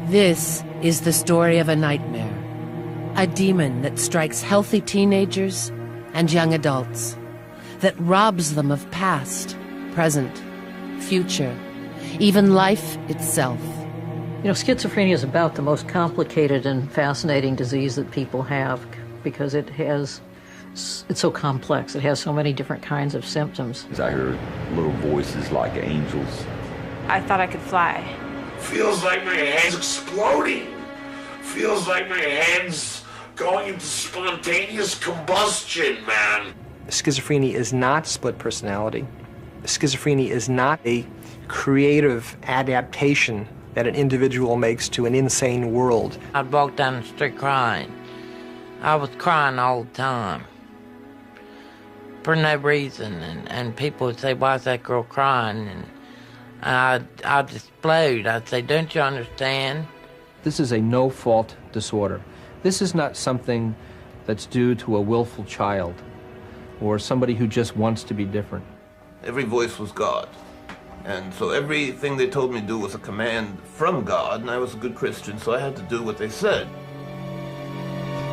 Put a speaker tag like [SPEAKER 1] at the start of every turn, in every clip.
[SPEAKER 1] This is the story of a nightmare, a demon that strikes healthy teenagers and young adults, that robs them of past, present, future, even life itself.
[SPEAKER 2] You know, schizophrenia is about the most complicated and fascinating disease that people have because it's so complex. It has so many different kinds of symptoms.
[SPEAKER 3] I heard little voices like angels.
[SPEAKER 4] I thought I could fly.
[SPEAKER 5] Feels like my head's exploding. Feels like my head's going into spontaneous combustion, man.
[SPEAKER 6] Schizophrenia is not split personality. Schizophrenia is not a creative adaptation that an individual makes to an insane world.
[SPEAKER 7] I'd walk down the street crying. I was crying all the time for no reason, and people would say, "Why is that girl crying?" And I'd explode. I'd say, "Don't you understand?"
[SPEAKER 8] This is a no-fault disorder. This is not something that's due to a willful child or somebody who just wants to be different.
[SPEAKER 9] Every voice was God. And so everything they told me to do was a command from God, and I was a good Christian, so I had to do what they said.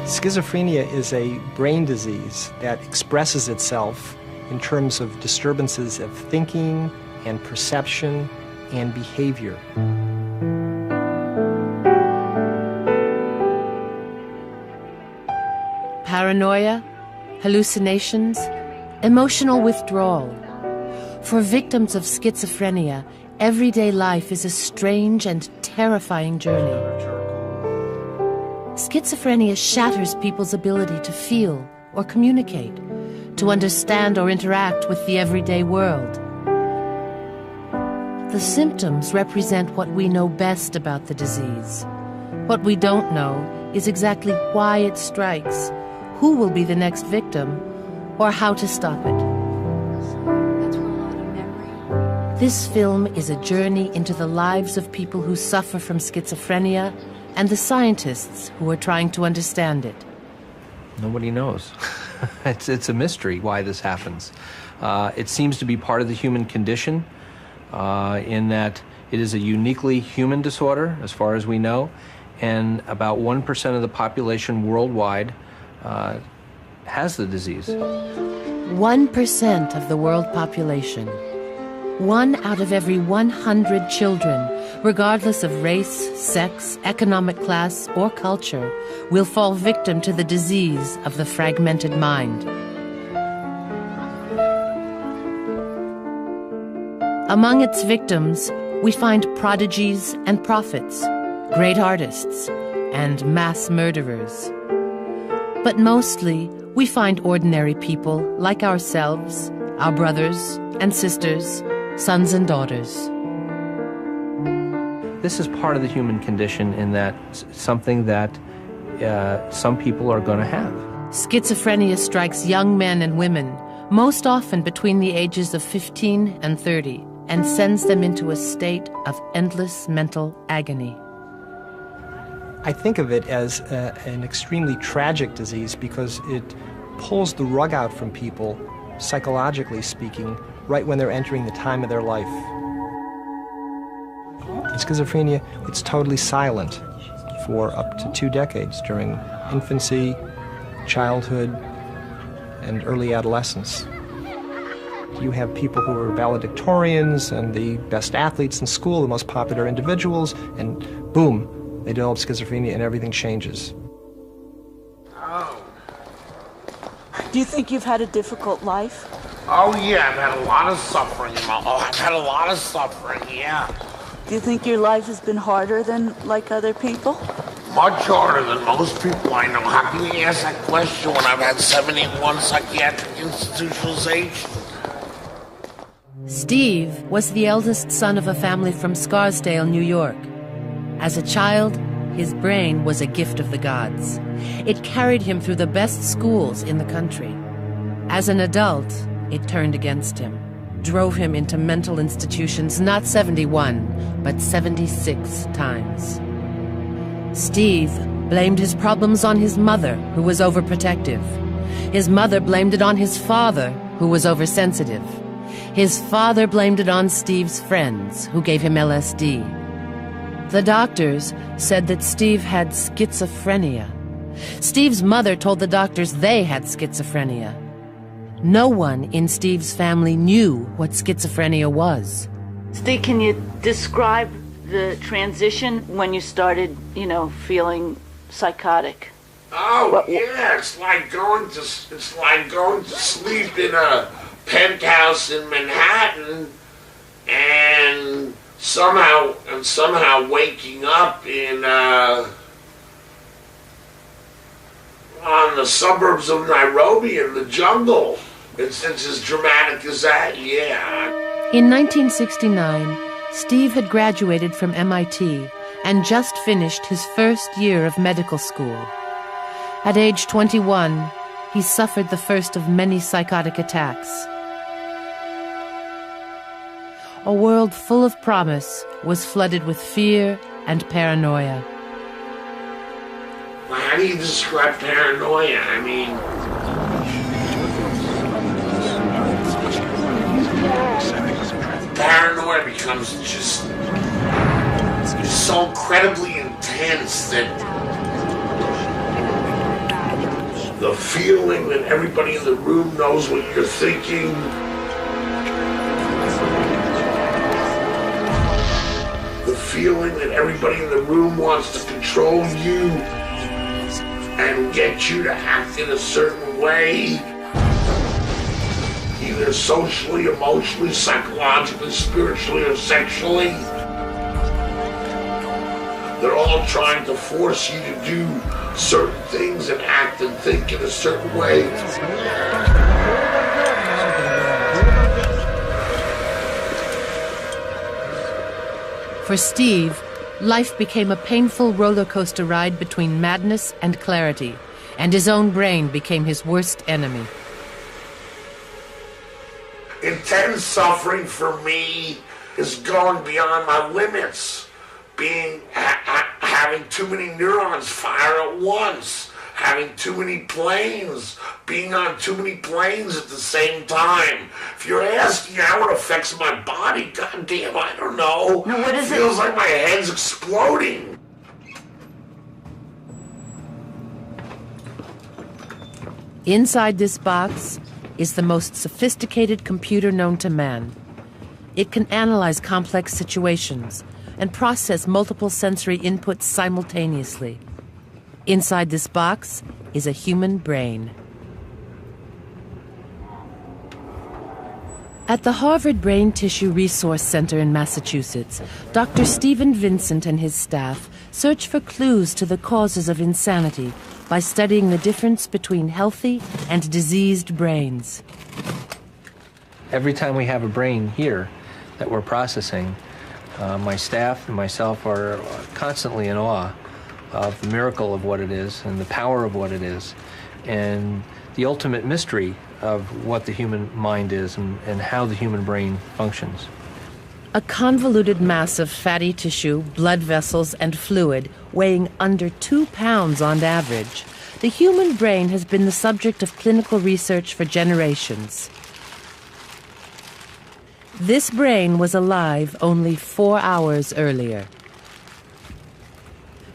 [SPEAKER 6] Schizophrenia is a brain disease that expresses itself in terms of disturbances of thinking and perception and behavior.
[SPEAKER 1] Paranoia, hallucinations, emotional withdrawal. For victims of schizophrenia, everyday life is a strange and terrifying journey. Schizophrenia shatters people's ability to feel or communicate, to understand or interact with the everyday world. The symptoms represent what we know best about the disease. What we don't know is exactly why it strikes, who will be the next victim, or how to stop it. This film is a journey into the lives of people who suffer from schizophrenia and the scientists who are trying to understand it.
[SPEAKER 8] Nobody knows. It's a mystery why this happens. It seems to be part of the human condition in that it is a uniquely human disorder, as far as we know, and about 1% of the population worldwide has the disease.
[SPEAKER 1] 1% of the world population. 1 out of every 100 children, regardless of race, sex, economic class, or culture, will fall victim to the disease of the fragmented mind. Among its victims, we find prodigies and prophets, great artists, and mass murderers. But mostly, we find ordinary people like ourselves, our brothers and sisters, sons and daughters.
[SPEAKER 8] This is part of the human condition in that something that some people are going to have.
[SPEAKER 1] Schizophrenia strikes young men and women, most often between the ages of 15 and 30, and sends them into a state of endless mental agony.
[SPEAKER 6] I think of it as an extremely tragic disease because it pulls the rug out from people, psychologically speaking, right when they're entering the time of their life. In schizophrenia, it's totally silent for up to 2 decades during infancy, childhood, and early adolescence. You have people who are valedictorians and the best athletes in school, the most popular individuals, and boom, they develop schizophrenia and everything changes.
[SPEAKER 10] Do you think you've had a difficult life?
[SPEAKER 5] Oh yeah, I've had a lot of suffering in my life. I've had a lot of suffering, yeah.
[SPEAKER 10] Do you think your life has been harder than like other people?
[SPEAKER 5] Much harder than most people I know. How can you ask that question when I've had 71 psychiatric institutionalizations?
[SPEAKER 1] Steve was the eldest son of a family from Scarsdale, New York. As a child, his brain was a gift of the gods. It carried him through the best schools in the country. As an adult, it turned against him, drove him into mental institutions not 71, but 76 times. Steve blamed his problems on his mother, who was overprotective. His mother blamed it on his father, who was oversensitive. His father blamed it on Steve's friends, who gave him LSD. The doctors said that Steve had schizophrenia. Steve's mother told the doctors they had schizophrenia. No one in Steve's family knew what schizophrenia was.
[SPEAKER 10] Steve, can you describe the transition when you started, feeling psychotic?
[SPEAKER 5] Oh, yeah, it's like going to sleep in a penthouse in Manhattan and somehow waking up in on the suburbs of Nairobi in the jungle. It's as dramatic as that, yeah.
[SPEAKER 1] In 1969, Steve had graduated from MIT and just finished his first year of medical school. At age 21, he suffered the first of many psychotic attacks. A world full of promise was flooded with fear and paranoia.
[SPEAKER 5] How do you describe paranoia? I mean, paranoia becomes just so incredibly intense that the feeling that everybody in the room knows what you're thinking, the feeling that everybody in the room wants to control you and get you to act in a certain way, either socially, emotionally, psychologically, spiritually, or sexually. They're all trying to force you to do certain things and act and think in a certain way.
[SPEAKER 1] For Steve, life became a painful roller coaster ride between madness and clarity, and his own brain became his worst enemy.
[SPEAKER 5] Intense suffering for me is going beyond my limits. Having too many neurons fire at once, having too many planes, being on too many planes at the same time. If you're asking how it affects my body, goddamn, I don't know.
[SPEAKER 10] No, what is it?
[SPEAKER 5] Feels like my head's exploding.
[SPEAKER 1] Inside this box is the most sophisticated computer known to man. It can analyze complex situations and process multiple sensory inputs simultaneously. Inside this box is a human brain. At the Harvard Brain Tissue Resource Center in Massachusetts, Dr. Stephen Vincent and his staff search for clues to the causes of insanity by studying the difference between healthy and diseased brains.
[SPEAKER 8] Every time we have a brain here that we're processing, my staff and myself are constantly in awe of the miracle of what it is and the power of what it is and the ultimate mystery of what the human mind is and how the human brain functions.
[SPEAKER 1] A convoluted mass of fatty tissue, blood vessels, and fluid weighing under 2 pounds on average, the human brain has been the subject of clinical research for generations. This brain was alive only 4 hours earlier.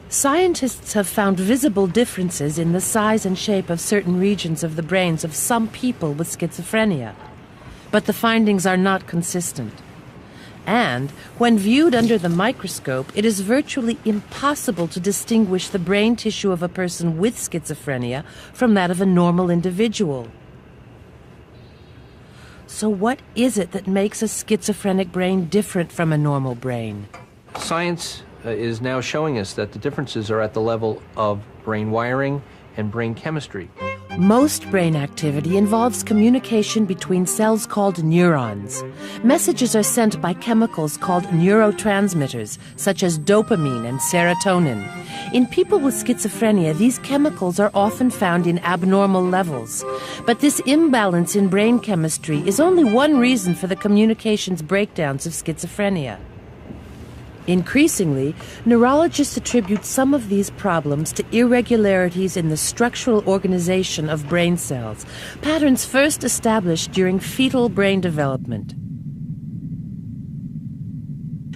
[SPEAKER 1] Scientists have found visible differences in the size and shape of certain regions of the brains of some people with schizophrenia, but the findings are not consistent. And when viewed under the microscope, it is virtually impossible to distinguish the brain tissue of a person with schizophrenia from that of a normal individual. So what is it that makes a schizophrenic brain different from a normal brain?
[SPEAKER 8] Science is now showing us that the differences are at the level of brain wiring and brain chemistry.
[SPEAKER 1] Most brain activity involves communication between cells called neurons. Messages are sent by chemicals called neurotransmitters, such as dopamine and serotonin. In people with schizophrenia, these chemicals are often found in abnormal levels. But this imbalance in brain chemistry is only one reason for the communications breakdowns of schizophrenia. Increasingly, neurologists attribute some of these problems to irregularities in the structural organization of brain cells, patterns first established during fetal brain development.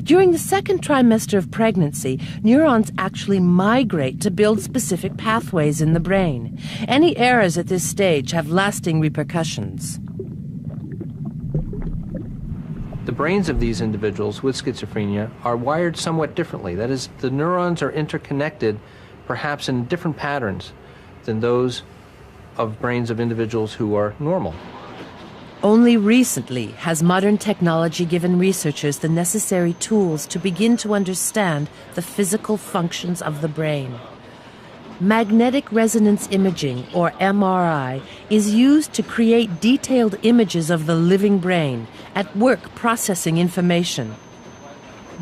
[SPEAKER 1] During the second trimester of pregnancy, neurons actually migrate to build specific pathways in the brain. Any errors at this stage have lasting repercussions.
[SPEAKER 8] The brains of these individuals with schizophrenia are wired somewhat differently. That is, the neurons are interconnected perhaps in different patterns than those of brains of individuals who are normal.
[SPEAKER 1] Only recently has modern technology given researchers the necessary tools to begin to understand the physical functions of the brain. Magnetic resonance imaging, or MRI, is used to create detailed images of the living brain, at work processing information.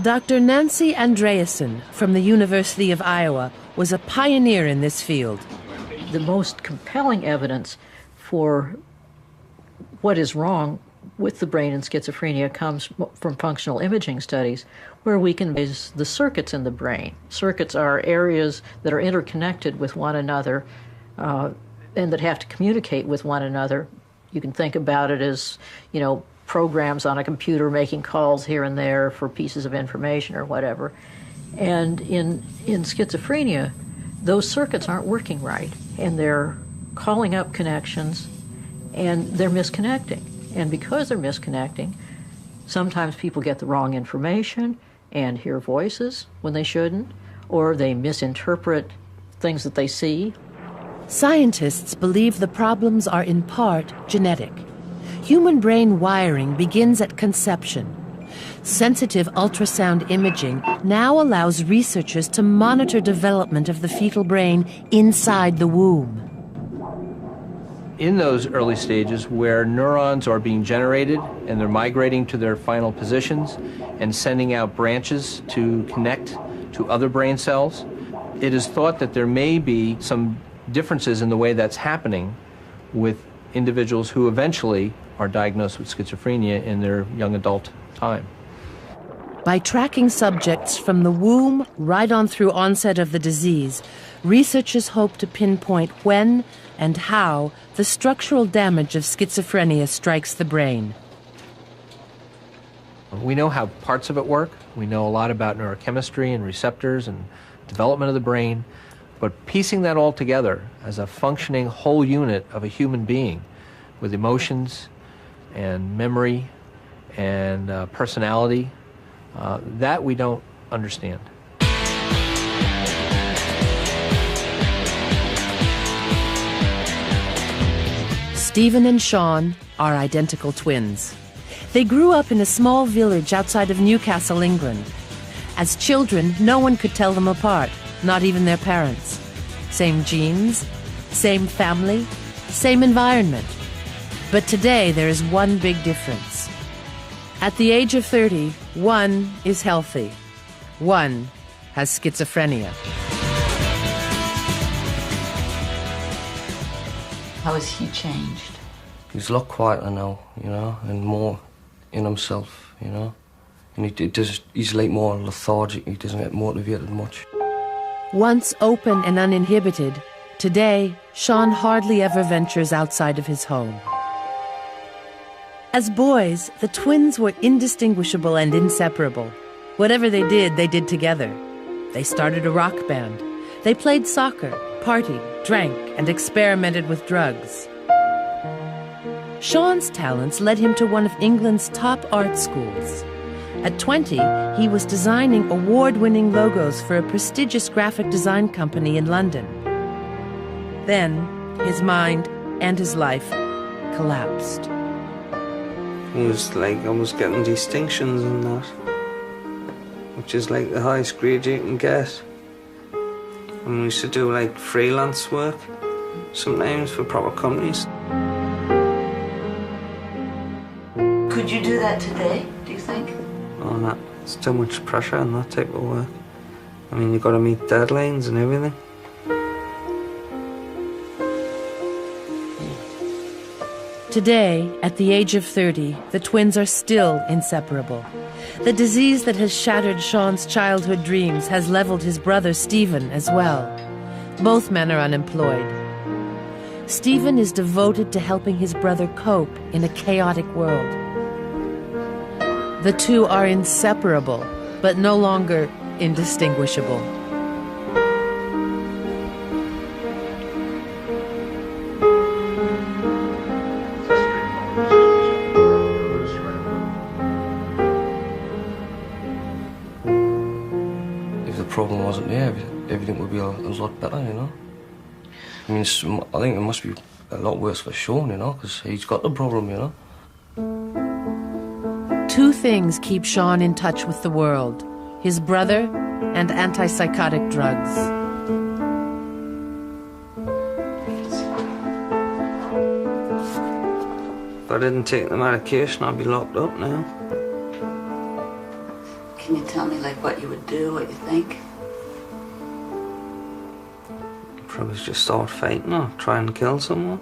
[SPEAKER 1] Dr. Nancy Andreasen from the University of Iowa was a pioneer in this field.
[SPEAKER 2] The most compelling evidence for what is wrong with the brain in schizophrenia comes from functional imaging studies, where we can measure the circuits in the brain. Circuits are areas that are interconnected with one another and that have to communicate with one another. You can think about it as, programs on a computer making calls here and there for pieces of information or whatever. And in schizophrenia, those circuits aren't working right, and they're calling up connections, and they're misconnecting. And because they're misconnecting, sometimes people get the wrong information and hear voices when they shouldn't, or they misinterpret things that they see.
[SPEAKER 1] Scientists believe the problems are in part genetic. Human brain wiring begins at conception. Sensitive ultrasound imaging now allows researchers to monitor development of the fetal brain inside the womb.
[SPEAKER 8] In those early stages where neurons are being generated and they're migrating to their final positions and sending out branches to connect to other brain cells, it is thought that there may be some differences in the way that's happening with individuals who eventually are diagnosed with schizophrenia in their young adult time.
[SPEAKER 1] By tracking subjects from the womb right on through onset of the disease, researchers hope to pinpoint when and how the structural damage of schizophrenia strikes the brain.
[SPEAKER 8] We know how parts of it work. We know a lot about neurochemistry and receptors and development of the brain, but piecing that all together as a functioning whole unit of a human being with emotions and memory and personality, that we don't understand.
[SPEAKER 1] Stephen and Sean are identical twins. They grew up in a small village outside of Newcastle, England. As children, no one could tell them apart, not even their parents. Same genes, same family, same environment. But today there is one big difference. At the age of 30, one is healthy. One has schizophrenia.
[SPEAKER 11] How has he changed?
[SPEAKER 12] He's a lot quieter now, and more in himself, And he's like more lethargic. He doesn't get motivated much.
[SPEAKER 1] Once open and uninhibited, today Sean hardly ever ventures outside of his home. As boys, the twins were indistinguishable and inseparable. Whatever they did together. They started a rock band. They played soccer, partied, drank, and experimented with drugs. Sean's talents led him to one of England's top art schools. At 20, he was designing award-winning logos for a prestigious graphic design company in London. Then, his mind and his life collapsed.
[SPEAKER 13] It was like I was getting distinctions and that, which is like the highest grade you can get. And we used to do like freelance work, sometimes for proper companies.
[SPEAKER 11] Could you do that today, do you think?
[SPEAKER 13] Oh, no, it's too much pressure on that type of work. I mean, you've got to meet deadlines and everything.
[SPEAKER 1] Today, at the age of 30, the twins are still inseparable. The disease that has shattered Sean's childhood dreams has leveled his brother Stephen as well. Both men are unemployed. Stephen is devoted to helping his brother cope in a chaotic world. The two are inseparable, but no longer indistinguishable.
[SPEAKER 12] If the problem wasn't there, everything would be a lot better, you know. I mean, I think it must be a lot worse for Sean, you know, because he's got the problem, you know.
[SPEAKER 1] Two things keep Sean in touch with the world: his brother and antipsychotic drugs.
[SPEAKER 13] If I didn't take the medication, I'd be locked up now.
[SPEAKER 11] Can you tell me, like, what you would do, what you think?
[SPEAKER 13] Probably just start fighting or try and kill someone.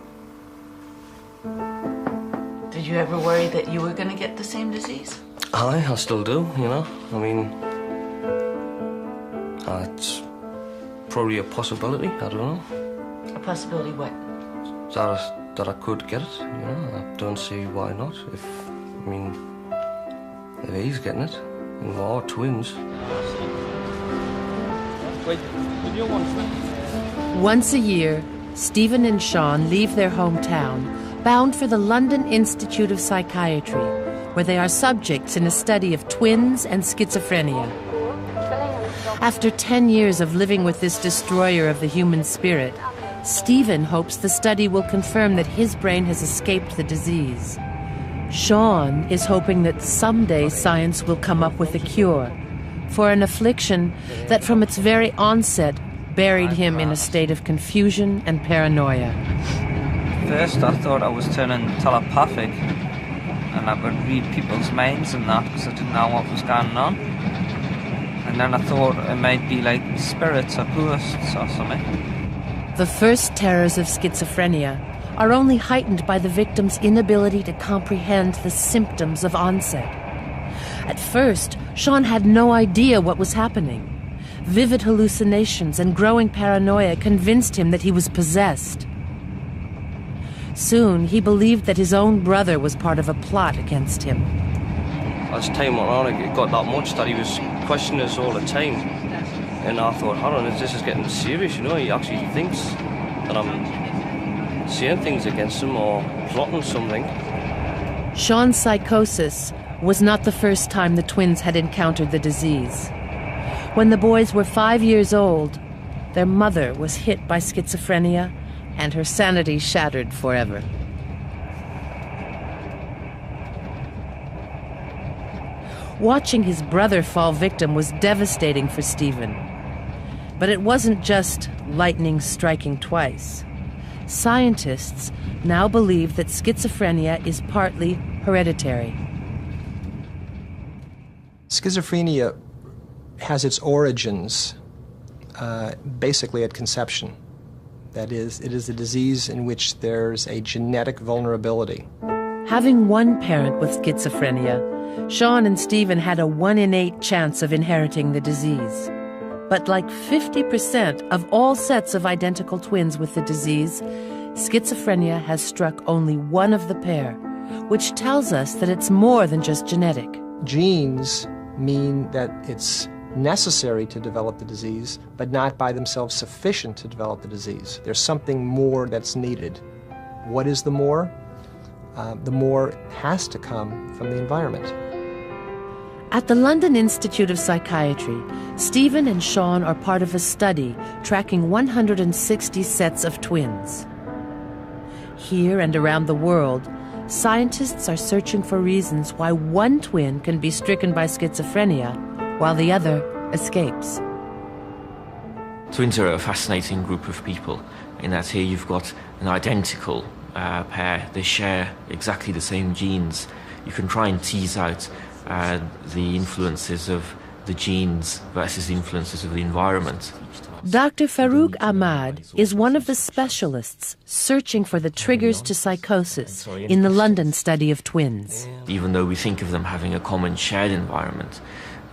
[SPEAKER 11] Did you ever worry that you were going to get the same disease?
[SPEAKER 12] I still do, you know. I mean, it's probably a possibility, I don't know.
[SPEAKER 11] A possibility what?
[SPEAKER 12] That I could get it, you know. I don't see why not. If he's getting it, and we are twins.
[SPEAKER 8] Wait, did you want to?
[SPEAKER 1] Once a year, Stephen and Sean leave their hometown, bound for the London Institute of Psychiatry, where they are subjects in a study of twins and schizophrenia. After 10 years of living with this destroyer of the human spirit, Stephen hopes the study will confirm that his brain has escaped the disease. Sean is hoping that someday science will come up with a cure for an affliction that from its very onset buried him in a state of confusion and paranoia.
[SPEAKER 13] First I thought I was turning telepathic and I could read people's minds and that because I didn't know what was going on. And then I thought it might be like spirits or ghosts or something.
[SPEAKER 1] The first terrors of schizophrenia are only heightened by the victim's inability to comprehend the symptoms of onset. At first, Sean had no idea what was happening. Vivid hallucinations and growing paranoia convinced him that he was possessed. Soon, he believed that his own brother was part of a plot against him.
[SPEAKER 12] As time went on, it got that much that he was questioning us all the time. And I thought, hold on, this is getting serious, you know. He actually thinks that I'm saying things against him or plotting something.
[SPEAKER 1] Sean's psychosis was not the first time the twins had encountered the disease. When the boys were 5 years old, their mother was hit by schizophrenia and her sanity shattered forever. Watching his brother fall victim was devastating for Stephen. But it wasn't just lightning striking twice. Scientists now believe that schizophrenia is partly hereditary.
[SPEAKER 6] Schizophrenia has its origins basically at conception. That is, it is a disease in which there's a genetic vulnerability.
[SPEAKER 1] Having one parent with schizophrenia, Sean and Stephen had a 1 in 8 chance of inheriting the disease. But like 50% of all sets of identical twins with the disease, schizophrenia has struck only one of the pair, which tells us that it's more than just genetic.
[SPEAKER 6] Genes mean that it's necessary to develop the disease, but not by themselves sufficient to develop the disease. There's something more that's needed. What is the more? The more has to come from the environment.
[SPEAKER 1] At the London Institute of Psychiatry, Stephen and Sean are part of a study tracking 160 sets of twins. Here and around the world, scientists are searching for reasons why one twin can be stricken by schizophrenia while the other escapes.
[SPEAKER 14] Twins are a fascinating group of people in that here you've got an identical pair. They share exactly the same genes. You can try and tease out the influences of the genes versus the influences of the environment.
[SPEAKER 1] Dr. Farouk Ahmad is one of the specialists searching for the triggers to psychosis in the London study of twins.
[SPEAKER 14] Even though we think of them having a common shared environment,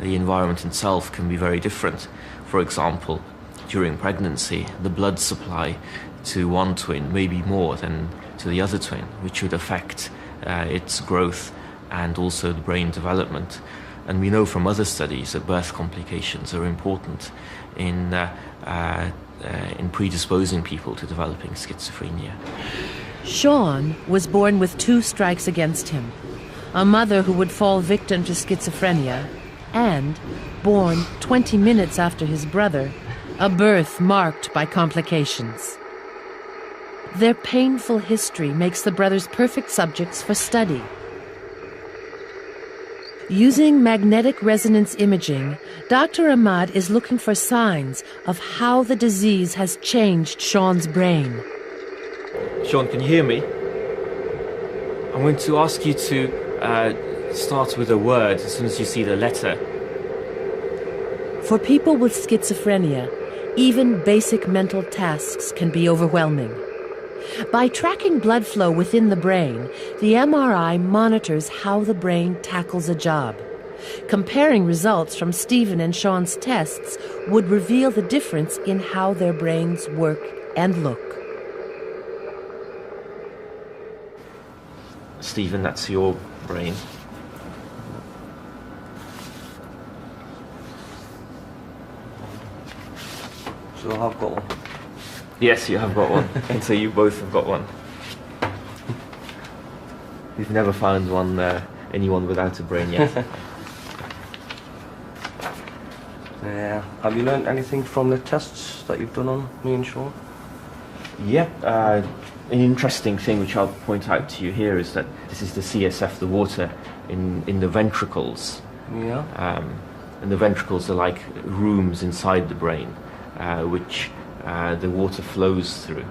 [SPEAKER 14] the environment itself can be very different. For example, during pregnancy, the blood supply to one twin may be more than to the other twin, which would affect its growth and also the brain development. And we know from other studies that birth complications are important in predisposing people to developing schizophrenia.
[SPEAKER 1] Sean was born with 2 strikes against him: a mother who would fall victim to schizophrenia, and, born 20 minutes after his brother, a birth marked by complications. Their painful history makes the brothers perfect subjects for study. Using magnetic resonance imaging, Dr. Ahmad is looking for signs of how the disease has changed Sean's brain.
[SPEAKER 14] Sean, can you hear me? I'm going to ask you to start with a word as soon as you see the letter.
[SPEAKER 1] For people with schizophrenia, even basic mental tasks can be overwhelming. By tracking blood flow within the brain, the MRI monitors how the brain tackles a job. Comparing results from Stephen and Sean's tests would reveal the difference in how their brains work and look.
[SPEAKER 14] Stephen, that's your brain.
[SPEAKER 12] So I've got one.
[SPEAKER 14] Yes, you have got one. And so you both have got one. We've never found anyone without a brain yet.
[SPEAKER 12] Yeah. Have you learned anything from the tests that you've done on me and Sean?
[SPEAKER 14] Yeah. An interesting thing which I'll point out to you here is that this is the CSF, the water, in the ventricles.
[SPEAKER 12] Yeah.
[SPEAKER 14] And the ventricles are like rooms inside the brain, which the water flows through.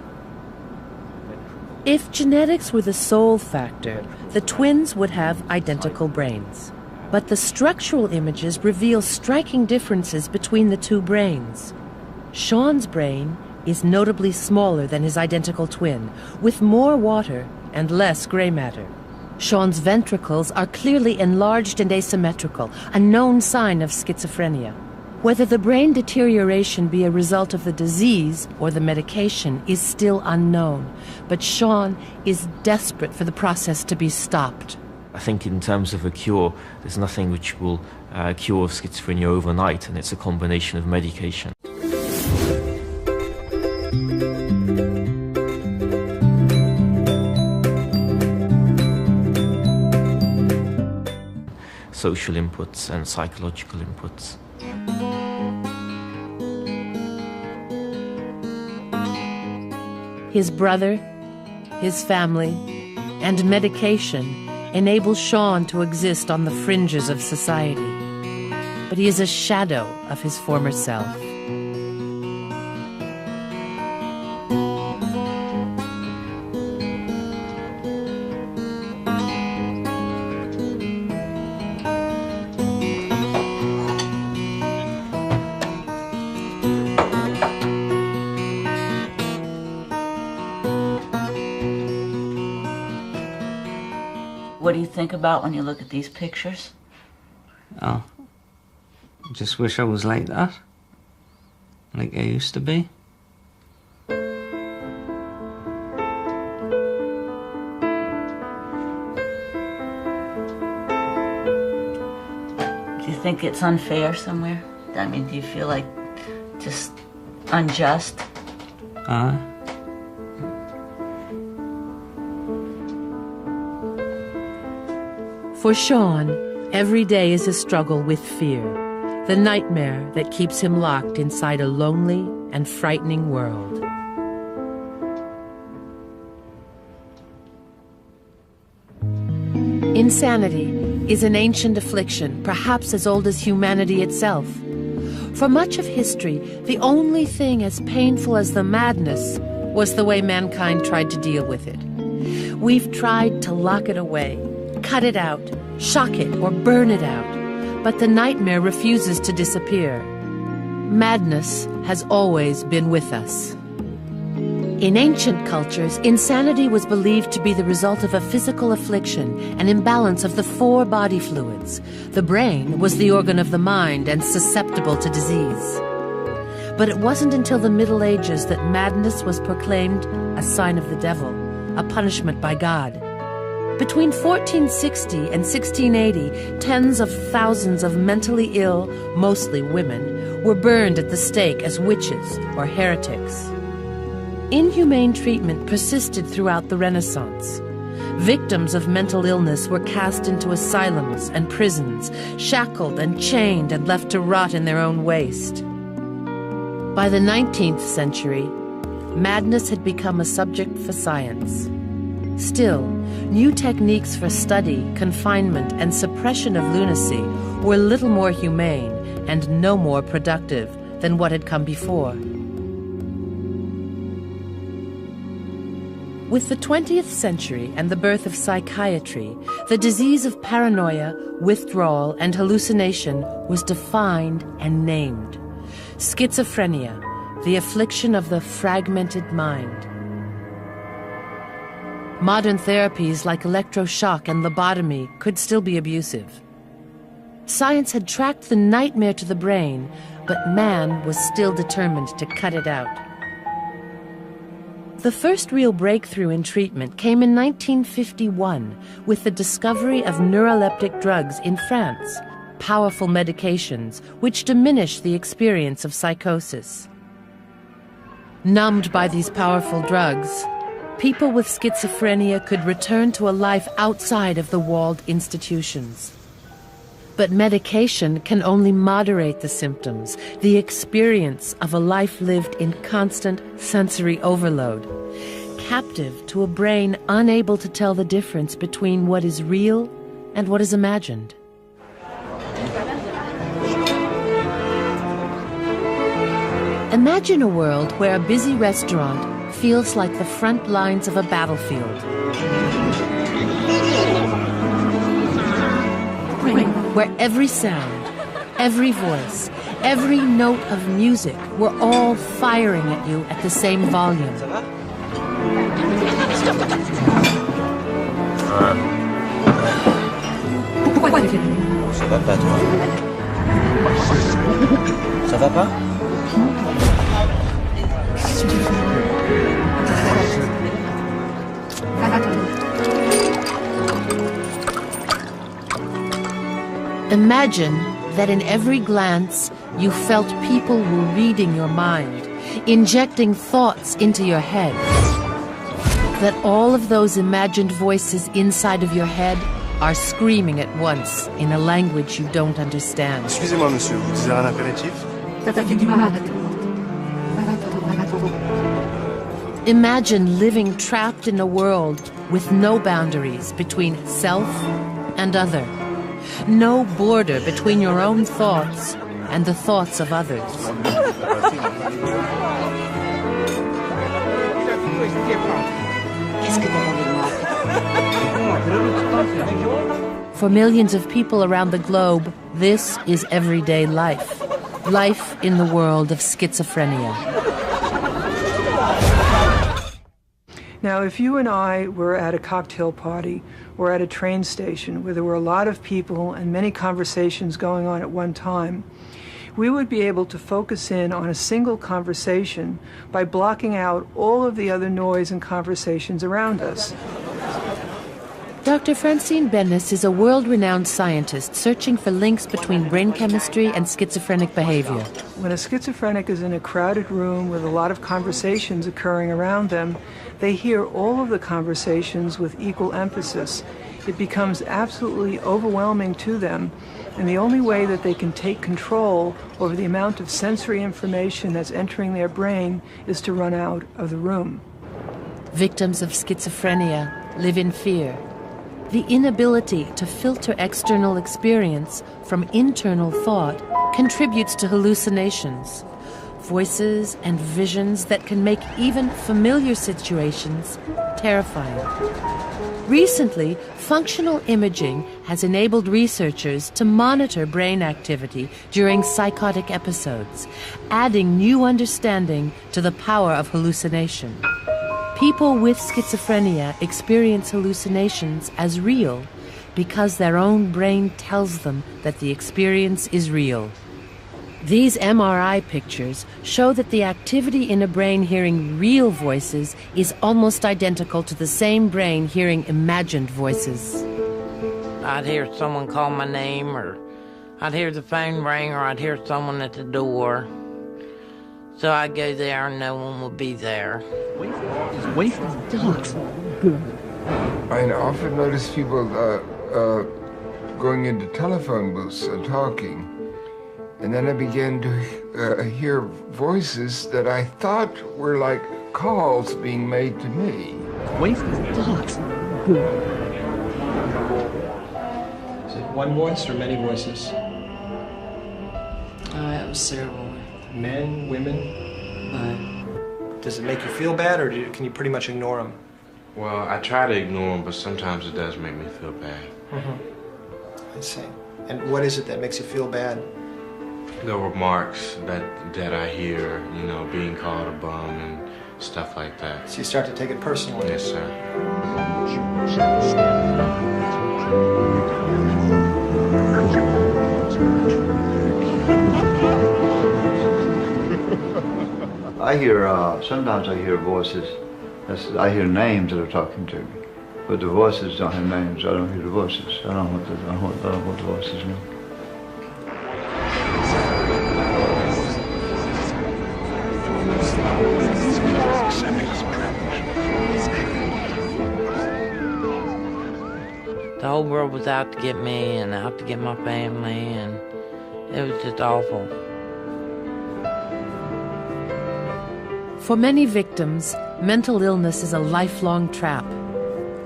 [SPEAKER 1] If genetics were the sole factor, the twins would have identical brains. But the structural images reveal striking differences between the 2 brains. Sean's brain is notably smaller than his identical twin, with more water and less gray matter. Sean's ventricles are clearly enlarged and asymmetrical, a known sign of schizophrenia. Whether the brain deterioration be a result of the disease or the medication is still unknown, but Sean is desperate for the process to be stopped.
[SPEAKER 14] I think in terms of a cure, there's nothing which will cure schizophrenia overnight, and it's a combination of medication. Social inputs and psychological inputs.
[SPEAKER 1] His brother, his family, and medication enable Sean to exist on the fringes of society. But he is a shadow of his former self.
[SPEAKER 10] What do you think about when you look at these pictures?
[SPEAKER 13] Oh, just wish I was like that, like I used to be.
[SPEAKER 10] Do you think it's unfair somewhere? I mean, do you feel like just unjust?
[SPEAKER 1] For Sean, every day is a struggle with fear, the nightmare that keeps him locked inside a lonely and frightening world. Insanity is an ancient affliction, perhaps as old as humanity itself. For much of history, the only thing as painful as the madness was the way mankind tried to deal with it. We've tried to lock it away, cut it out, shock it, or burn it out. But the nightmare refuses to disappear. Madness has always been with us. In ancient cultures, insanity was believed to be the result of a physical affliction, an imbalance of the 4 body fluids. The brain was the organ of the mind and susceptible to disease. But it wasn't until the Middle Ages that madness was proclaimed a sign of the devil, a punishment by God. Between 1460 and 1680, tens of thousands of mentally ill, mostly women, were burned at the stake as witches or heretics. Inhumane treatment persisted throughout the Renaissance. Victims of mental illness were cast into asylums and prisons, shackled and chained and left to rot in their own waste. By the 19th century, madness had become a subject for science. Still, new techniques for study, confinement, and suppression of lunacy were little more humane and no more productive than what had come before. With the 20th century and the birth of psychiatry, the disease of paranoia, withdrawal, and hallucination was defined and named. Schizophrenia, the affliction of the fragmented mind. Modern therapies like electroshock and lobotomy could still be abusive. Science had tracked the nightmare to the brain, but man was still determined to cut it out. The first real breakthrough in treatment came in 1951 with the discovery of neuroleptic drugs in France, powerful medications which diminish the experience of psychosis. Numbed by these powerful drugs, people with schizophrenia could return to a life outside of the walled institutions. But medication can only moderate the symptoms, the experience of a life lived in constant sensory overload, captive to a brain unable to tell the difference between what is real and what is imagined. Imagine a world where a busy restaurant feels like the front lines of a battlefield. Where every sound, every voice, every note of music were all firing at you at the same volume.
[SPEAKER 15] Ça va pas, toi? Ça va pas?
[SPEAKER 1] Imagine that in every glance you felt people were reading your mind, injecting thoughts into your head. That all of those imagined voices inside of your head are screaming at once in a language you don't understand.
[SPEAKER 16] Excusez-moi, monsieur, vous désirez un apéritif?
[SPEAKER 1] Imagine living trapped in a world with no boundaries between self and other. No border between your own thoughts and the thoughts of others. For millions of people around the globe, this is everyday life. Life in the world of schizophrenia.
[SPEAKER 17] Now, if you and I were at a cocktail party or at a train station where there were a lot of people and many conversations going on at one time, we would be able to focus in on a single conversation by blocking out all of the other noise and conversations around us.
[SPEAKER 1] Dr. Francine Bennis is a world-renowned scientist searching for links between brain chemistry and schizophrenic behavior.
[SPEAKER 17] When a schizophrenic is in a crowded room with a lot of conversations occurring around them, they hear all of the conversations with equal emphasis. It becomes absolutely overwhelming to them, and the only way that they can take control over the amount of sensory information that's entering their brain is to run out of the room.
[SPEAKER 1] Victims of schizophrenia live in fear. The inability to filter external experience from internal thought contributes to hallucinations, voices and visions that can make even familiar situations terrifying. Recently, functional imaging has enabled researchers to monitor brain activity during psychotic episodes, adding new understanding to the power of hallucination. People with schizophrenia experience hallucinations as real because their own brain tells them that the experience is real. These MRI pictures show that the activity in a brain hearing real voices is almost identical to the same brain hearing imagined voices.
[SPEAKER 7] I'd hear someone call my name, or I'd hear the phone ring, or I'd hear someone at the door. So I'd go there and no one would be there.
[SPEAKER 18] Wait for the dogs.
[SPEAKER 19] I often notice people going into telephone booths and talking. And then I began to hear voices that I thought were like calls being made to me.
[SPEAKER 18] Wait for the dogs.
[SPEAKER 6] Is it one voice or many voices?
[SPEAKER 20] It was several.
[SPEAKER 6] Men, women? Does it make you feel bad, or can you pretty much ignore them?
[SPEAKER 21] Well, I try to ignore them, but sometimes it does make me feel bad.
[SPEAKER 6] I see. And what is it that makes you feel bad?
[SPEAKER 21] The remarks that I hear, you know, being called a bum and stuff like that.
[SPEAKER 6] So you start to take it personally?
[SPEAKER 21] Yes, sir.
[SPEAKER 22] I hear, sometimes I hear voices, I hear names that are talking to me, but the voices don't have names. I don't hear the voices. I don't know what the voices mean.
[SPEAKER 7] The whole world was out to get me and out to get my family, and it was just awful.
[SPEAKER 1] For many victims, mental illness is a lifelong trap.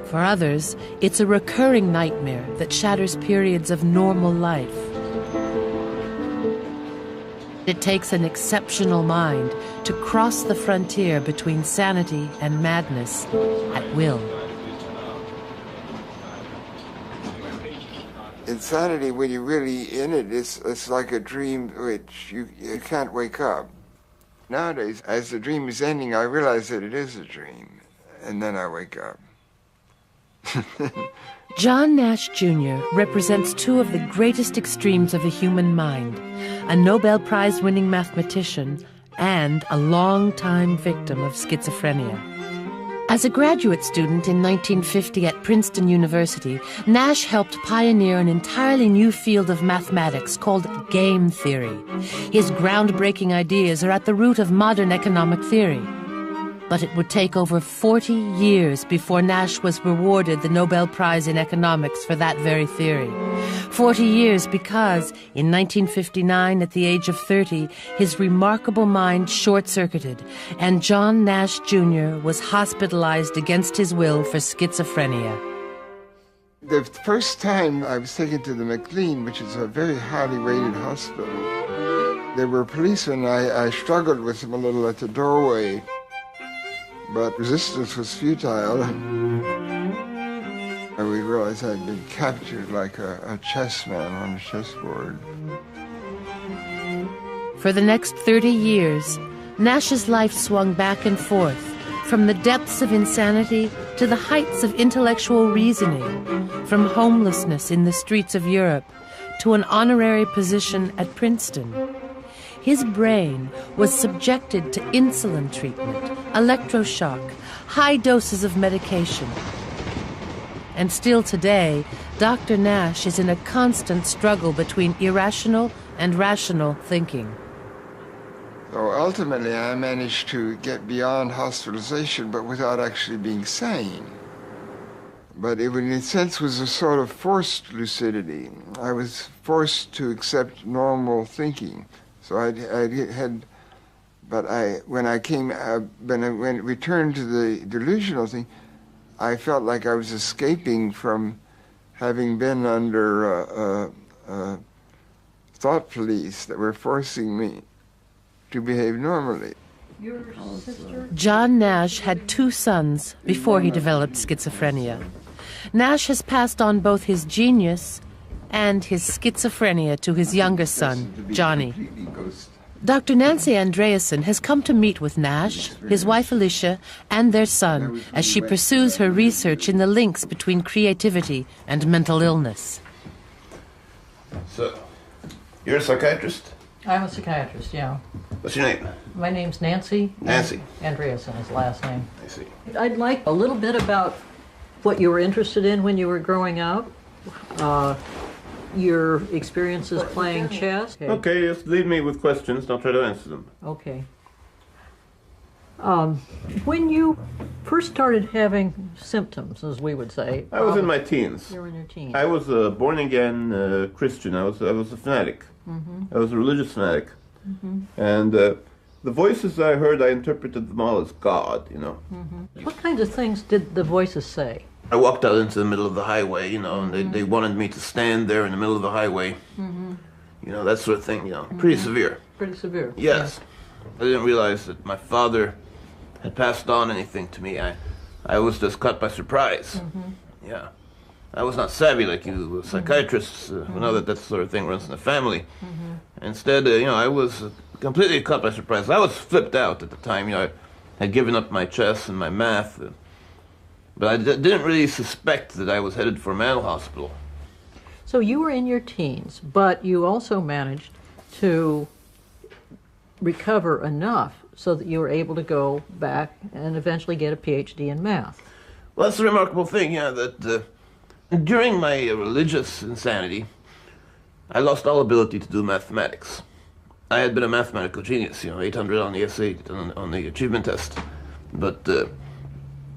[SPEAKER 1] For others, it's a recurring nightmare that shatters periods of normal life. It takes an exceptional mind to cross the frontier between sanity and madness at will.
[SPEAKER 23] Insanity, when you're really in it, it's like a dream which you can't wake up. Nowadays, as the dream is ending, I realize that it is a dream, and then I wake up.
[SPEAKER 1] John Nash Jr. represents two of the greatest extremes of the human mind, a Nobel Prize-winning mathematician and a long-time victim of schizophrenia. As a graduate student in 1950 at Princeton University, Nash helped pioneer an entirely new field of mathematics called game theory. His groundbreaking ideas are at the root of modern economic theory. But it would take over 40 years before Nash was rewarded the Nobel Prize in Economics for that very theory. 40 years because, in 1959, at the age of 30, his remarkable mind short-circuited, and John Nash Jr. was hospitalized against his will for schizophrenia.
[SPEAKER 23] The first time I was taken to the McLean, which is a very highly rated hospital, there were policemen. I struggled with them a little at the doorway, but resistance was futile. And we realized I'd been captured like a chess man on a chessboard.
[SPEAKER 1] For the next 30 years, Nash's life swung back and forth, from the depths of insanity to the heights of intellectual reasoning, from homelessness in the streets of Europe to an honorary position at Princeton. His brain was subjected to insulin treatment, electroshock, high doses of medication. And still today, Dr. Nash is in a constant struggle between irrational and rational thinking.
[SPEAKER 23] So ultimately, I managed to get beyond hospitalization, but without actually being sane. But it, in a sense, was a sort of forced lucidity. I was forced to accept normal thinking. So when I returned to the delusional thing, I felt like I was escaping from having been under thought police that were forcing me to behave normally.
[SPEAKER 1] John Nash had 2 sons before he developed schizophrenia. Nash has passed on both his genius and his schizophrenia to his younger son, Johnny. Dr. Nancy Andreasen has come to meet with Nash, his wife Alicia, and their son as she pursues her research in the links between creativity and mental illness.
[SPEAKER 9] So, you're a psychiatrist?
[SPEAKER 2] I'm a psychiatrist, yeah.
[SPEAKER 9] What's your name?
[SPEAKER 2] My name's Nancy.
[SPEAKER 9] Nancy.
[SPEAKER 2] Andreasen is last name.
[SPEAKER 9] I see.
[SPEAKER 2] I'd like a little bit about what you were interested in when you were growing up. Your experiences playing chess.
[SPEAKER 9] Okay, just leave me with questions and I'll try to answer them.
[SPEAKER 2] Okay. When you first started having symptoms, as we would say...
[SPEAKER 9] I was in my teens.
[SPEAKER 2] You were in your teens.
[SPEAKER 9] I was a born-again Christian. I was a fanatic. I was a religious fanatic. And the voices I heard, I interpreted them all as God, you know.
[SPEAKER 2] What kinds of things did the voices say?
[SPEAKER 9] I walked out into the middle of the highway, you know, and they wanted me to stand there in the middle of the highway. You know, that sort of thing, you know. Pretty severe.
[SPEAKER 2] Pretty severe.
[SPEAKER 9] Yes. I didn't realize that my father had passed on anything to me. I was just caught by surprise. Yeah. I was not savvy like you psychiatrists who know that sort of thing runs in the family. Instead, you know, I was completely caught by surprise. I was flipped out at the time. You know, I had given up my chess and my math. But I didn't really suspect that I was headed for a mental hospital.
[SPEAKER 2] So you were in your teens, but you also managed to recover enough so that you were able to go back and eventually get a PhD in math.
[SPEAKER 9] Well, that's a remarkable thing, yeah, that during my religious insanity, I lost all ability to do mathematics. I had been a mathematical genius, you know, 800 on the essay, on the achievement test. But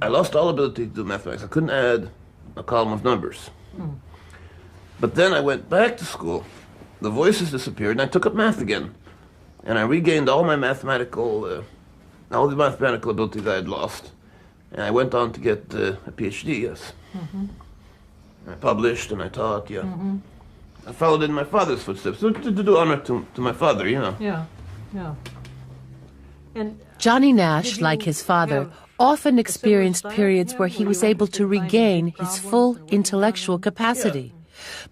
[SPEAKER 9] I lost all ability to do mathematics. I couldn't add a column of numbers. But then I went back to school. The voices disappeared, and I took up math again. And I regained all my mathematical, all the mathematical abilities I had lost. And I went on to get a PhD, yes. I published and I taught, yeah. I followed in my father's footsteps, to do honor to my father, you know.
[SPEAKER 2] Yeah, yeah. And
[SPEAKER 1] Johnny Nash, like his father, often experienced periods where he was able to regain his full intellectual capacity.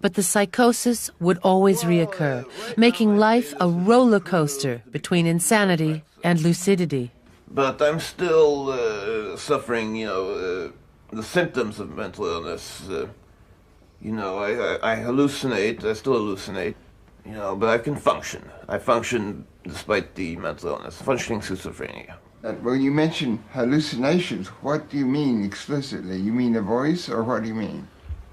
[SPEAKER 1] But the psychosis would always reoccur, making life a roller coaster between insanity and lucidity.
[SPEAKER 9] But I'm still suffering, you know, the symptoms of mental illness. You know, I hallucinate, I still hallucinate, you know, but I can function. I function despite the mental illness, functioning schizophrenia.
[SPEAKER 23] When you mention hallucinations, what do you mean explicitly? You mean a voice, or what do you mean?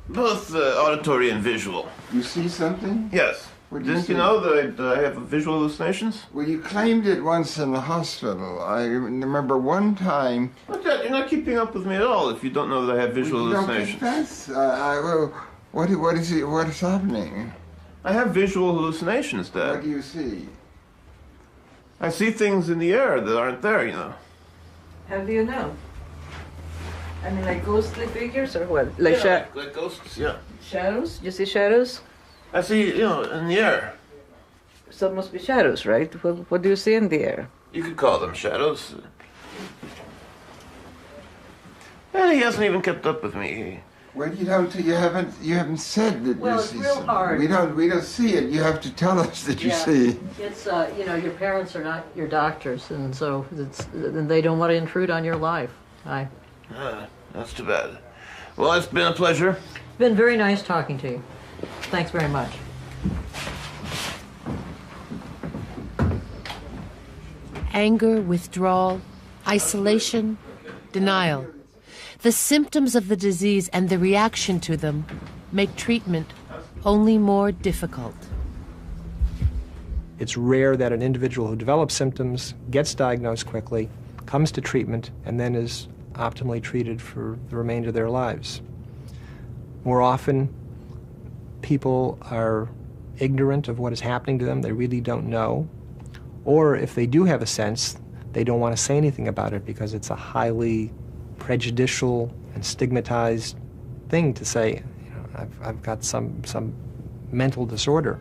[SPEAKER 9] Both auditory and visual.
[SPEAKER 23] You see something?
[SPEAKER 9] Yes. Didn't you know that I have visual hallucinations?
[SPEAKER 23] Well, you claimed it once in the hospital. I remember one time...
[SPEAKER 9] You're not keeping up with me at all if you don't know that I have visual hallucinations.
[SPEAKER 23] Well, what is happening?
[SPEAKER 9] I have visual hallucinations, Dad.
[SPEAKER 23] What do you see?
[SPEAKER 9] I see things in the air that aren't there, you know.
[SPEAKER 2] how do you know? I mean, like ghostly figures or what? Like,
[SPEAKER 9] like ghosts, yeah.
[SPEAKER 2] Shadows? You see shadows?
[SPEAKER 9] I see, you know, in the air.
[SPEAKER 2] So it must be shadows, right? What do you see in the air?
[SPEAKER 9] You could call them shadows. And he hasn't even kept up with me.
[SPEAKER 23] Well, you haven't said that
[SPEAKER 2] well,
[SPEAKER 23] you
[SPEAKER 2] it's
[SPEAKER 23] see
[SPEAKER 2] real
[SPEAKER 23] something.
[SPEAKER 2] hard.
[SPEAKER 23] We don't see it. You have to tell us that you see.
[SPEAKER 2] It's you know, your parents are not your doctors, and so they don't want to intrude on your life.
[SPEAKER 9] That's too bad. Well, it's been a pleasure.
[SPEAKER 2] It's been very nice talking to you. Thanks very much.
[SPEAKER 1] Anger, withdrawal, isolation, denial. The symptoms of the disease and the reaction to them make treatment only more difficult.
[SPEAKER 6] It's rare that an individual who develops symptoms, gets diagnosed quickly, comes to treatment, and then is optimally treated for the remainder of their lives. More often, people are ignorant of what is happening to them. They really don't know. Or if they do have a sense, they don't want to say anything about it because it's a highly prejudicial and stigmatized thing to say, you know, I've got some mental disorder.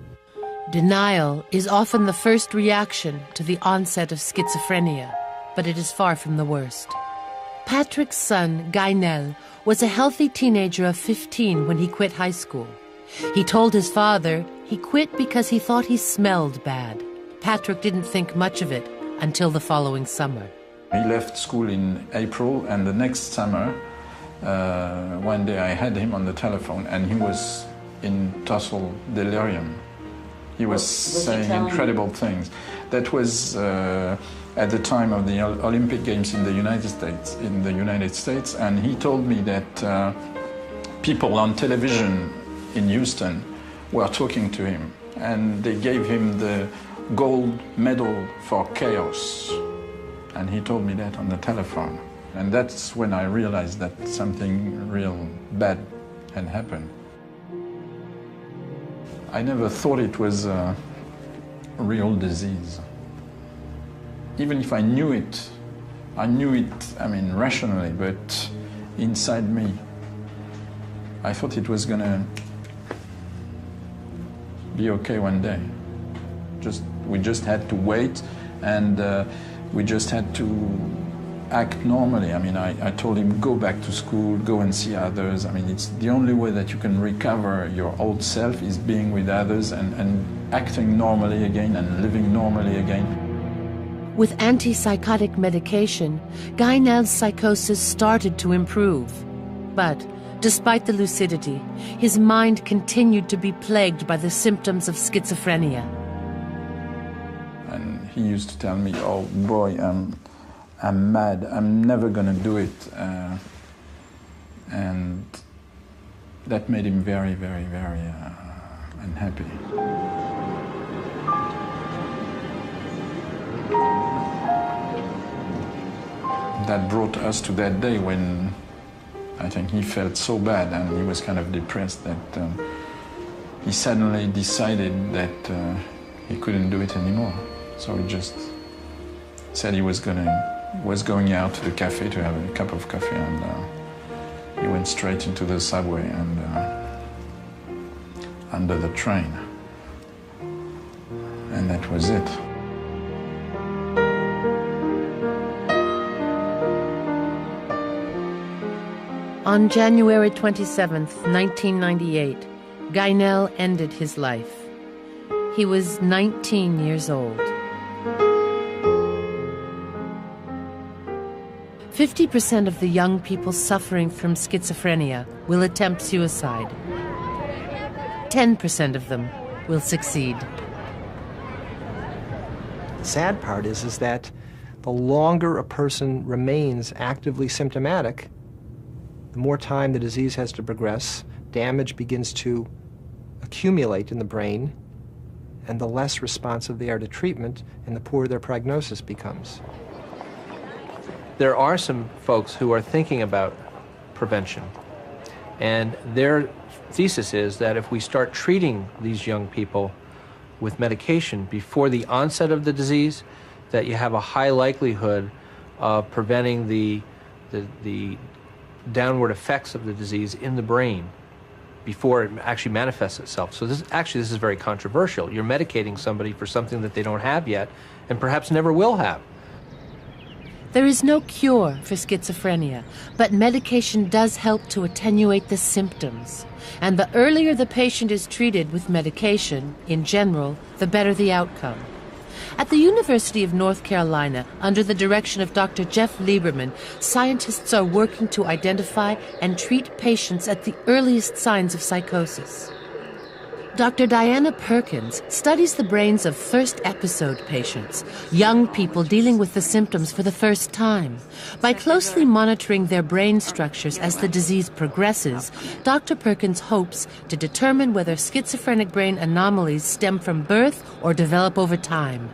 [SPEAKER 1] Denial is often the first reaction to the onset of schizophrenia, but it is far from the worst. Patrick's son, Gainel, was a healthy teenager of 15 when he quit high school. He told his father he quit because he thought he smelled bad. Patrick didn't think much of it until the following summer.
[SPEAKER 3] He left school in April, and the next summer, one day I had him on the telephone, and he was in total delirium. He was saying incredible things. That was at the time of the Olympic Games in the United States, and he told me that people on television in Houston were talking to him, and they gave him the gold medal for chaos. And he told me that on the telephone. And that's when I realized that something real bad had happened. I never thought it was a real disease. Even if I knew it, I mean, rationally, but inside me, I thought it was gonna be okay one day. We just had to wait, and we just had to act normally. I mean, I told him, go back to school, go and see others. I mean, it's the only way that you can recover your old self is being with others and acting normally again and living normally again.
[SPEAKER 1] With antipsychotic medication, Gainel's psychosis started to improve. But despite the lucidity, his mind continued to be plagued by the symptoms of schizophrenia.
[SPEAKER 3] And he used to tell me, oh boy, I'm mad, I'm never gonna do it. And that made him very, very, very unhappy. That brought us to that day when I think he felt so bad and he was kind of depressed that he suddenly decided that he couldn't do it anymore. So he just said he was going out to the cafe to have a cup of coffee, and he went straight into the subway and under the train. And that was it.
[SPEAKER 1] On January 27th, 1998, Gainel ended his life. He was 19 years old. 50% of the young people suffering from schizophrenia will attempt suicide. 10% of them will succeed.
[SPEAKER 6] The sad part is that the longer a person remains actively symptomatic, the more time the disease has to progress, damage begins to accumulate in the brain, and the less responsive they are to treatment, and the poorer their prognosis becomes.
[SPEAKER 8] There are some folks who are thinking about prevention, and their thesis is that if we start treating these young people with medication before the onset of the disease, that you have a high likelihood of preventing the downward effects of the disease in the brain before it actually manifests itself. So this is very controversial. You're medicating somebody for something that they don't have yet and perhaps never will have.
[SPEAKER 1] There is no cure for schizophrenia, but medication does help to attenuate the symptoms. And the earlier the patient is treated with medication, in general, the better the outcome. At the University of North Carolina, under the direction of Dr. Jeff Lieberman, scientists are working to identify and treat patients at the earliest signs of psychosis. Dr. Diana Perkins studies the brains of first episode patients, young people dealing with the symptoms for the first time. By closely monitoring their brain structures as the disease progresses, Dr. Perkins hopes to determine whether schizophrenic brain anomalies stem from birth or develop over time.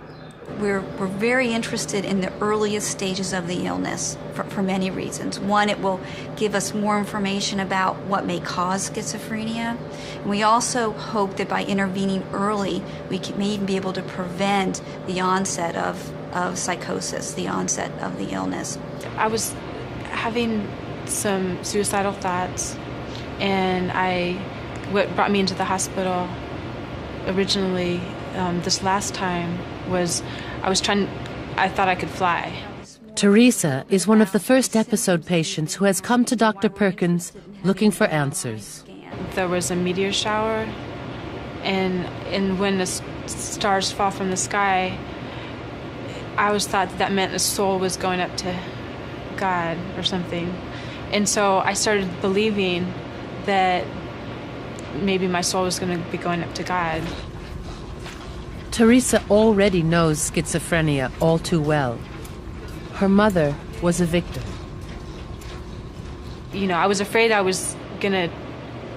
[SPEAKER 4] We're very interested in the earliest stages of the illness for many reasons. One, it will give us more information about what may cause schizophrenia. And we also hope that by intervening early, we may even be able to prevent the onset of psychosis, the onset of the illness.
[SPEAKER 20] I was having some suicidal thoughts, and what brought me into the hospital originally this last time was I thought I could fly.
[SPEAKER 1] Teresa is one of the first episode patients who has come to Dr. Perkins looking for answers.
[SPEAKER 20] There was a meteor shower, and when the stars fall from the sky, I always thought that meant a soul was going up to God or something. And so I started believing that maybe my soul was going to be going up to God.
[SPEAKER 1] Teresa already knows schizophrenia all too well. Her mother was a victim.
[SPEAKER 20] You know, I was afraid I was going to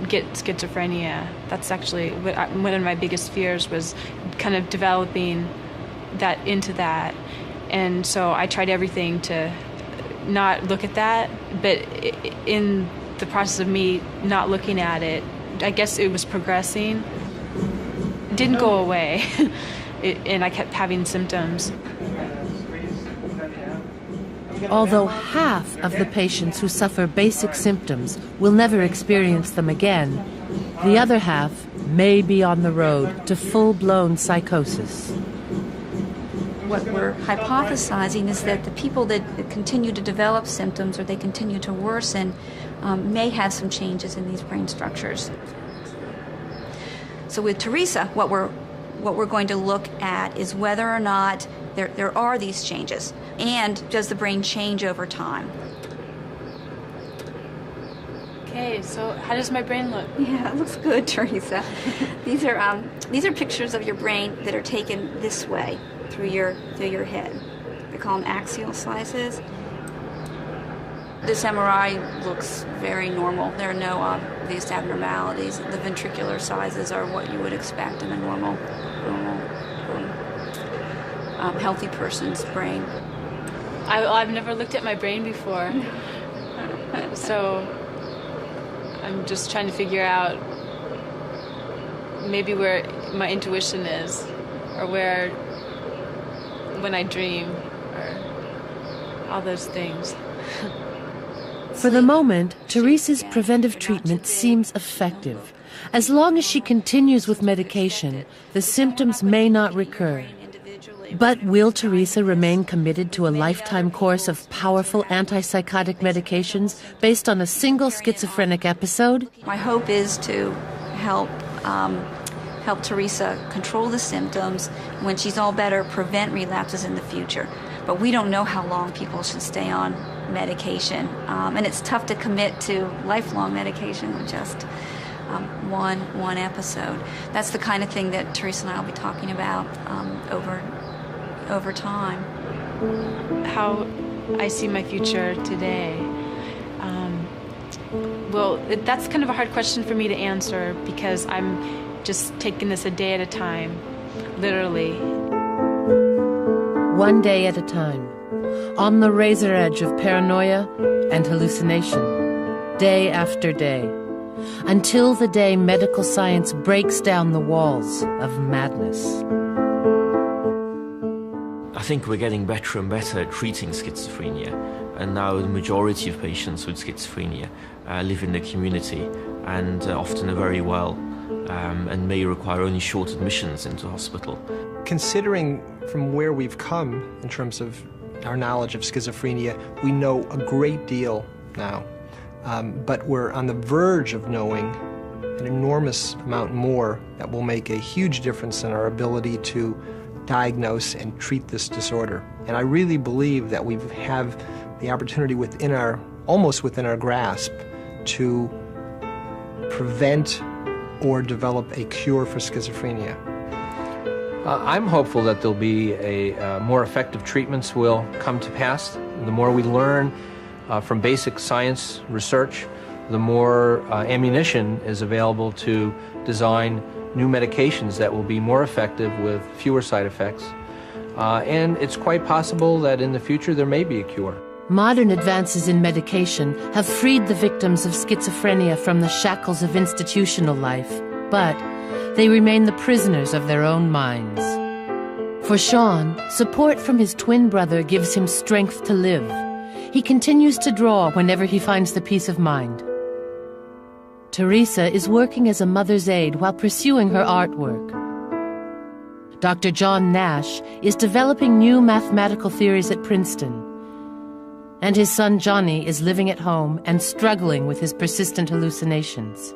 [SPEAKER 20] get schizophrenia. That's actually one of my biggest fears, was kind of developing that into that. And so I tried everything to not look at that, but in the process of me not looking at it, I guess it was progressing. It didn't go away, and I kept having symptoms.
[SPEAKER 1] Although half of the patients who suffer basic symptoms will never experience them again, the other half may be on the road to full-blown psychosis.
[SPEAKER 4] What we're hypothesizing is that the people that continue to develop symptoms or they continue to worsen may have some changes in these brain structures. So with Teresa, what we're going to look at is whether or not there are these changes, and does the brain change over time.
[SPEAKER 20] Okay, so how does my brain look?
[SPEAKER 4] Yeah, it looks good, Teresa. These are pictures of your brain that are taken this way through your head. They call them axial slices. This MRI looks very normal. There are no obvious abnormalities. The ventricular sizes are what you would expect in a normal healthy person's brain.
[SPEAKER 20] I've never looked at my brain before, so I'm just trying to figure out maybe where my intuition is, or where when I dream, or all those things.
[SPEAKER 1] For the moment, Teresa's preventive treatment seems effective. As long as she continues with medication, the symptoms may not recur. But will Teresa remain committed to a lifetime course of powerful antipsychotic medications based on a single schizophrenic episode?
[SPEAKER 4] My hope is to help Teresa control the symptoms. When she's all better, prevent relapses in the future. But we don't know how long people should stay on medication. And it's tough to commit to lifelong medication with just one episode. That's the kind of thing that Teresa and I will be talking about over time.
[SPEAKER 20] How I see my future today. That's kind of a hard question for me to answer, because I'm just taking this a day at a time, literally.
[SPEAKER 1] One day at a time, on the razor edge of paranoia and hallucination, day after day, until the day medical science breaks down the walls of madness.
[SPEAKER 14] I think we're getting better and better at treating schizophrenia, and now the majority of patients with schizophrenia live in the community and often are very well, and may require only short admissions into hospital.
[SPEAKER 6] Considering from where we've come in terms of our knowledge of schizophrenia, we know a great deal now, but we're on the verge of knowing an enormous amount more that will make a huge difference in our ability to diagnose and treat this disorder. And I really believe that we have the opportunity almost within our grasp to prevent or develop a cure for schizophrenia.
[SPEAKER 8] I'm hopeful that there'll be more effective treatments will come to pass. The more we learn from basic science research, the more ammunition is available to design new medications that will be more effective with fewer side effects. And it's quite possible that in the future there may be a cure.
[SPEAKER 1] Modern advances in medication have freed the victims of schizophrenia from the shackles of institutional life, but they remain the prisoners of their own minds. For Sean, support from his twin brother gives him strength to live. He continues to draw whenever he finds the peace of mind. Teresa is working as a mother's aide while pursuing her artwork. Dr. John Nash is developing new mathematical theories at Princeton. And his son Johnny is living at home and struggling with his persistent hallucinations.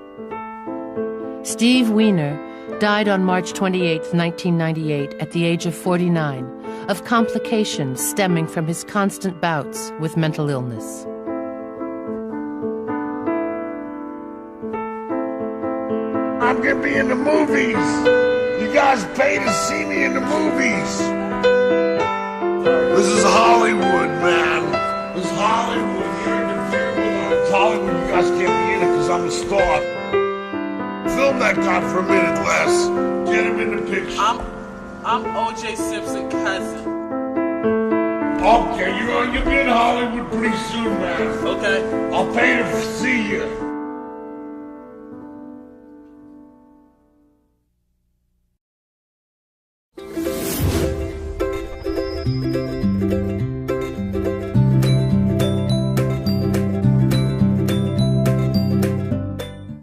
[SPEAKER 1] Steve Weiner died on March 28, 1998, at the age of 49, of complications stemming from his constant bouts with mental illness.
[SPEAKER 5] I'm gonna be in the movies. You guys pay to see me in the movies. This is Hollywood, man. This is Hollywood. You're interfering with it. It's Hollywood. You guys can't be in it because I'm a star. Film that guy for a minute, Les. Get him in the picture.
[SPEAKER 11] I'm O.J. Simpson's cousin.
[SPEAKER 5] Okay, you'll be in Hollywood pretty soon, man.
[SPEAKER 11] Okay.
[SPEAKER 5] I'll pay to see you.